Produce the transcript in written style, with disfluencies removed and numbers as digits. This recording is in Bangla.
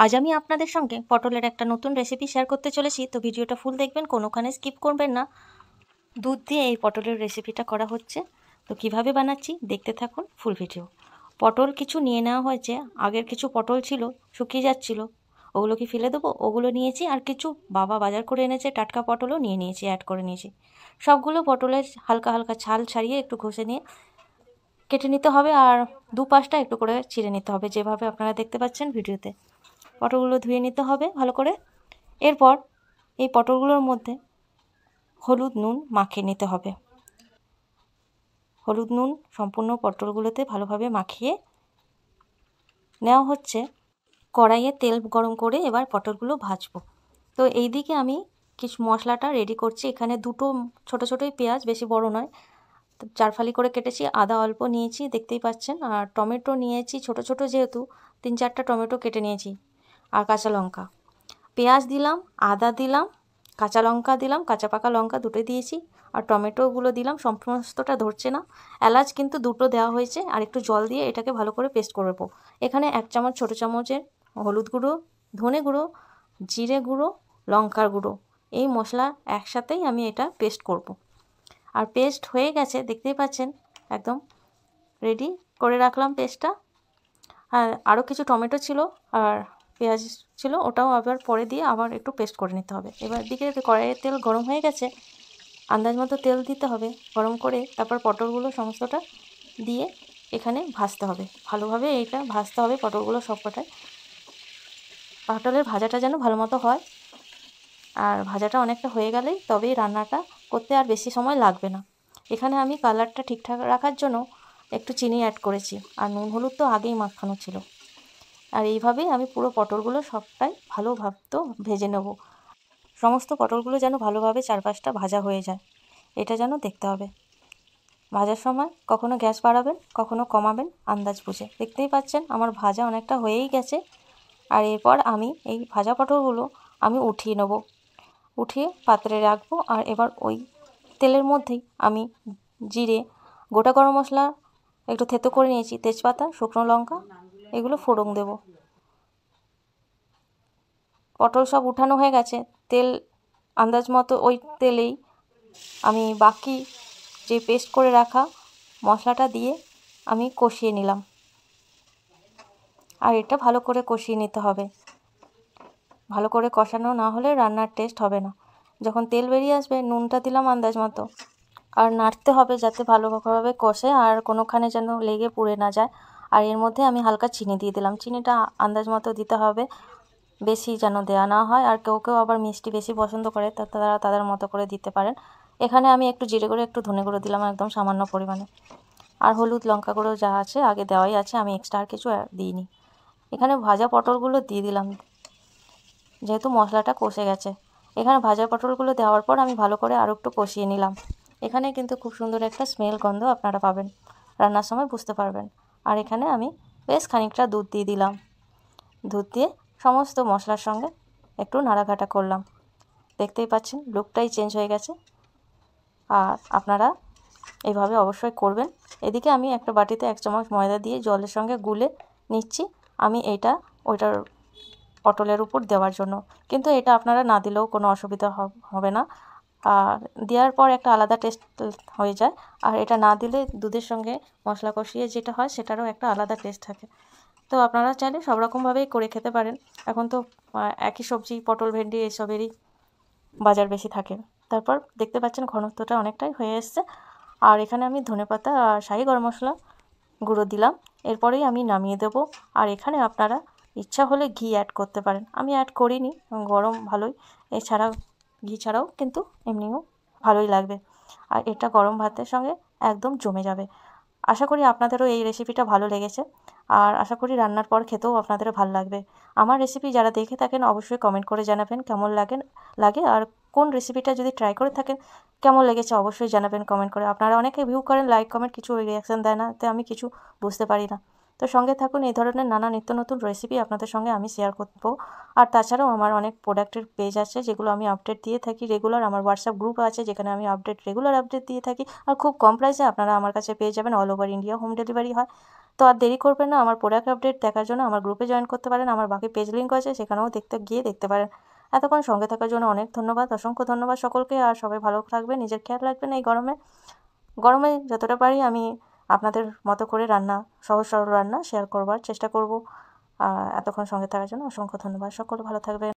আজ আমি আপনাদের সঙ্গে পটলের একটা নতুন রেসিপি শেয়ার করতে চলেছি। তো ভিডিওটা ফুল দেখবেন, কোনোখানে স্কিপ করবেন না। দুধ দিয়ে এই পটলের রেসিপিটা করা হচ্ছে। তো কিভাবে বানাচ্ছি দেখতে থাকুন ফুল ভিডিও। পটল কিছু নিয়ে নেওয়া হয়েছে। আগের কিছু পটল ছিল, শুকিয়ে যাচ্ছিল, ওগুলো কি ফেলে দেবো, ওগুলো নিয়েছি। আর কিছু বাবা বাজার করে এনেছে, টাটকা পটলও নিয়ে নিয়েছি, অ্যাড করে নিয়েছি। সবগুলো পটলের হালকা হালকা ছাল ছাড়িয়ে একটু ঘষে নিয়ে কেটে নিতে হবে। আর দুপাশটা একটু করে ছিঁড়ে নিতে হবে, যেভাবে আপনারা দেখতে পাচ্ছেন ভিডিওতে। পটলগুলো ধুয়ে নিতে হবে ভালো করে। এরপর এই পটলগুলোর মধ্যে হলুদ নুন মাখিয়ে নিতে হবে। হলুদ নুন সম্পূর্ণ পটলগুলোতে ভালোভাবে মাখিয়ে নেওয়া হচ্ছে। কড়াইয়ে তেল গরম করে এবার পটলগুলো ভাজবো। তো এই দিকে আমি কিছু মশলাটা রেডি করছি। এখানে দুটো ছোটো ছোটোই পেঁয়াজ, বেশি বড় নয়, 4 ফালি করে কেটেছি। আদা অল্প নিয়েছি, দেখতেই পাচ্ছেন। আর টমেটো নিয়েছি ছোটো ছোটো, যেহেতু 3-4টা টমেটো কেটে নিয়েছি। আর কাঁচা লঙ্কা, পেঁয়াজ দিলাম, আদা দিলাম, কাঁচা লঙ্কা দিলাম, কাঁচা পাকা লঙ্কা দুটোই দিয়েছি। আর টমেটোগুলো দিলাম, সমস্তটা ধরছে না। এলাচ কিন্তু দুটো দেওয়া হয়েছে। আর একটু জল দিয়ে এটাকে ভালো করে পেস্ট করবো। এখানে 1 চামচ ছোটো চামচের হলুদ গুঁড়ো, ধনে গুঁড়ো, জিরে গুঁড়ো, লঙ্কার গুঁড়ো, এই মশলা একসাথেই আমি এটা পেস্ট করব। আর পেস্ট হয়ে গেছে, দেখতেই পাচ্ছেন, একদম রেডি করে রাখলাম পেস্টটা। আর আরও কিছু টমেটো ছিল আর পেঁয়াজ ছিল, ওটাও আবার পরে দিয়ে আবার একটু পেস্ট করে নিতে হবে। এবার দিকে কড়াইয়ে তেল গরম হয়ে গেছে, আন্দাজ মতো তেল দিতে হবে। গরম করে তারপর পটলগুলো সমস্তটা দিয়ে এখানে ভাজতে হবে ভালোভাবে। এইটা ভাজতে হবে পটলগুলো সবকটায়। পটলের ভাজাটা যেন ভালো মতো হয়। আর ভাজাটা অনেকটা হয়ে গেলেই তবেই রান্নাটা করতে আর বেশি সময় লাগবে না। এখানে আমি কালারটা ঠিকঠাক রাখার জন্য একটু চিনি অ্যাড করেছি। আর নুন হলুদ তো আগেই মাখানো ছিল। আর এইভাবেই আমি পুরো পটলগুলো সবটাই ভালোভাবে ভেজে নেব। সমস্ত পটলগুলো যেন ভালোভাবে চারপাশটা ভাজা হয়ে যায়, এটা যেন দেখতে হবে। ভাজার সময় কখনো গ্যাস বাড়াবেন, কখনো কমাবেন, আন্দাজ বুঝে। দেখতেই পাচ্ছেন আমার ভাজা অনেকটা হয়েই গেছে। আর এরপর আমি এই ভাজা পটলগুলো আমি উঠিয়ে নেব, উঠিয়ে পাত্রে রাখবো। আর এবার ওই তেলের মধ্যেই আমি জিরে, গোটা গরম মশলা একটু থেতো করে নিয়েছি, তেজপাতা, শুকনো লঙ্কা, এগুলো ফোড়ন দেব। পটল সব উঠানো হয়ে গেছে, তেল আন্দাজ মতো ওই তেলেই আমি বাকি যে পেস্ট করে রাখা মশলাটা দিয়ে আমি কষিয়ে নিলাম। আর এটা ভালো করে কষিয়ে নিতে হবে। ভালো করে কষানো না হলে রান্নার টেস্ট হবে না। যখন তেল বেরিয়ে আসবে নুনটা দিলাম আন্দাজ মতো। আর নাড়তে হবে যাতে ভালোভাবে কষে আর কোনোখানে যেন লেগে পুড়ে না যায়। আর এর মধ্যে আমি হালকা চিনি দিয়ে দিলাম। চিনিটা আন্দাজ মতো দিতে হবে, বেশি যেন দেওয়া না হয়। আর কেউ কেউ আবার মিষ্টি বেশি পছন্দ করে, তো তারা তাদের মতো করে দিতে পারেন। এখানে আমি একটু জিরে গুঁড়ো, একটু ধনে গুঁড়ো দিলাম, একদম সামান্য পরিমাণে। আর হলুদ লঙ্কা গুঁড়ো যা আছে আগে দেওয়াই আছে, আমি এক্সট্রা আর কিছু দিইনি। এখানে ভাজা পটলগুলো দিয়ে দিলাম, যেহেতু মশলাটা কষে গেছে। এখানে ভাজা পটলগুলো দেওয়ার পর আমি ভালো করে আরও একটু কষিয়ে নিলাম। এখানে কিন্তু খুব সুন্দর একটা স্মেল, গন্ধ আপনারা পাবেন, রান্নার সময় বুঝতে পারবেন। আর এখানে আমি বেশ খানিকটা দুধ দিয়ে দিলাম। দুধ দিয়ে সমস্ত মশলার সঙ্গে একটু নাড়াঘাটা করলাম। দেখতেই পাচ্ছেন লুকটাই চেঞ্জ হয়ে গেছে। আর আপনারা এইভাবে অবশ্যই করবেন। এদিকে আমি একটা বাটিতে 1 চামচ ময়দা দিয়ে জলের সঙ্গে গুলে নিচ্ছি, আমি এইটা ওইটার পটলের উপর দেওয়ার জন্য। কিন্তু এটা আপনারা না দিলেও কোনো অসুবিধা হবে না। আর দেওয়ার পর একটা আলাদা টেস্ট হয়ে যায়। আর এটা না দিলে দুধের সঙ্গে মশলা কষিয়ে যেটা হয় সেটারও একটা আলাদা টেস্ট থাকে। তো আপনারা চাইলে সব রকমভাবেই করে খেতে পারেন। এখন তো একই সবজি, পটল, ভেন্ডি এসবেরই বাজার বেশি থাকে। তারপর দেখতে পাচ্ছেন ঘনত্বটা অনেকটাই হয়ে এসছে। আর এখানে আমি ধনেপাতা আর শাহি গরম মশলা গুঁড়ো দিলাম। এরপরেই আমি নামিয়ে দেবো। আর এখানে আপনারা ইচ্ছা হলে ঘি অ্যাড করতে পারেন, আমি অ্যাড করিনি, গরম ভালোই। এছাড়া ঘি ছাড়াও কিন্তু এমনিও ভালোই লাগবে। আর এটা গরম ভাতের সঙ্গে একদম জমে যাবে। আশা করি আপনাদেরও এই রেসিপিটা ভালো লেগেছে। আর আশা করি রান্নার পর খেতেও আপনাদেরও ভালো লাগবে। আমার রেসিপি যারা দেখে থাকেন অবশ্যই কমেন্ট করে জানাবেন কেমন লাগে। আর কোন রেসিপিটা যদি ট্রাই করে থাকেন কেমন লেগেছে অবশ্যই জানাবেন কমেন্ট করে। আপনারা অনেকে ভিউ করেন, লাইক কমেন্ট, কিছু রিয়াকশান দেয় না, তো আমি কিছু বুঝতে পারি না। তো সঙ্গে থাকুন, এই ধরনের নানা নিত্য নতুন রেসিপি আপনাদের সঙ্গে আমি শেয়ার করব। আর তাছাড়াও আমার অনেক প্রোডাক্টের পেজ আছে যেগুলো আমি আপডেট দিয়ে থাকি রেগুলার। আমার হোয়াটসঅ্যাপ গ্রুপ আছে যেখানে আমি রেগুলার আপডেট দিয়ে থাকি। আর খুব কম প্রাইসে আপনারা আমার কাছে পেয়ে যাবেন, all over India home delivery হয়। তো আর দেরি করবেন না, আমার প্রোডাক্ট আপডেট দেখার জন্য আমার গ্রুপে জয়েন করতে পারেন, আমার বাকি পেজ লিঙ্ক আছে, সেখানেও দেখতে পারেন। এতক্ষণ সঙ্গে থাকার জন্য অনেক ধন্যবাদ, অসংখ্য ধন্যবাদ সকলকে। আর সবাই ভালো থাকবেন, নিজের খেয়াল রাখবেন। এই গরমে যতটা পারি আমি আপনাদের মতো করে রান্না, সহজ সরল রান্না শেয়ার করবার চেষ্টা করব। এতক্ষণ সঙ্গে থাকার জন্য অসংখ্য ধন্যবাদ, সকলে ভালো থাকবেন।